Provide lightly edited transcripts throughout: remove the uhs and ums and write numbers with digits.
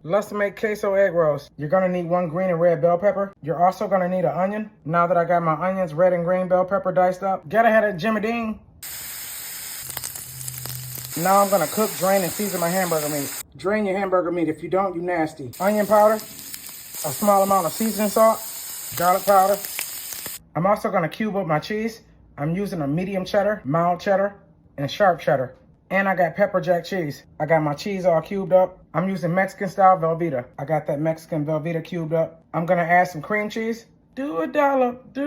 Let's make queso egg rolls. You're gonna need 1 green and red bell pepper. You're also gonna need an onion. Now that I got my onions, red and green bell pepper diced up, get ahead of Jimmy Dean. Now I'm gonna cook, drain, and season my hamburger meat. Drain your hamburger meat. If you don't, you nasty. Onion powder, a small amount of seasoning salt, garlic powder. I'm also gonna cube up my cheese. I'm using a medium cheddar, mild cheddar, and sharp cheddar. And I got pepper jack cheese. I got my cheese all cubed up. I'm using Mexican style Velveeta. I got that Mexican Velveeta cubed up. I'm gonna add some cream cheese. Do a dollop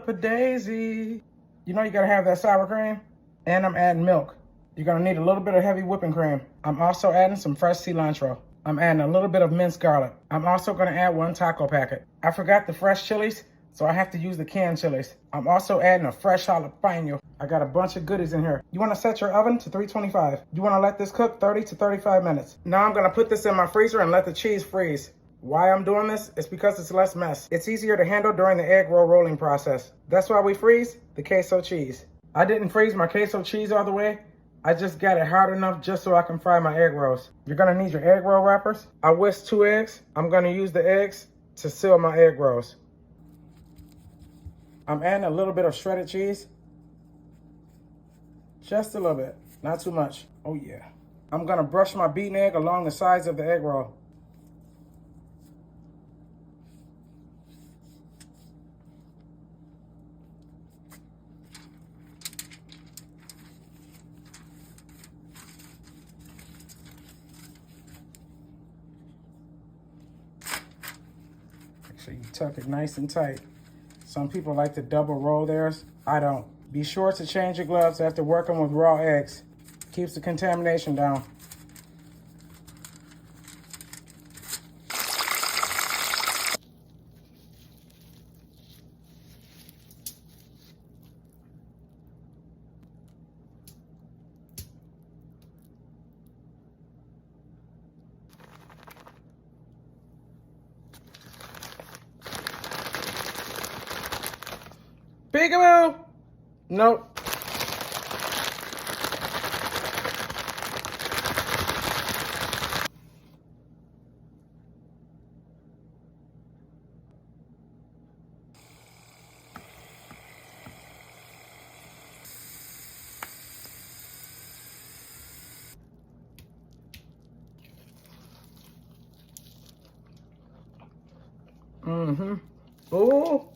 a daisy. You know you gotta have that sour cream. And I'm adding milk. You're gonna need a little bit of heavy whipping cream. I'm also adding some fresh cilantro. I'm adding a little bit of minced garlic. I'm also gonna add 1 taco packet. I forgot the fresh chilies, so I have to use the canned chilies. I'm also adding a fresh jalapeno. I got a bunch of goodies in here. You wanna set your oven to 325. You wanna let this cook 30 to 35 minutes. Now I'm gonna put this in my freezer and let the cheese freeze. Why I'm doing this? It's because it's less mess. It's easier to handle during the egg roll rolling process. That's why we freeze the queso cheese. I didn't freeze my queso cheese all the way. I just got it hard enough just so I can fry my egg rolls. You're gonna need your egg roll wrappers. I whisked 2 eggs. I'm gonna use the eggs to seal my egg rolls. I'm adding a little bit of shredded cheese. Just a little bit, not too much. Oh yeah. I'm gonna brush my beaten egg along the sides of the egg roll. Make sure you tuck it nice and tight. Some people like to double roll theirs. I don't. Be sure to change your gloves after working with raw eggs. Keeps the contamination down. Peekaboo! Nope. Mm-hmm. Ooh.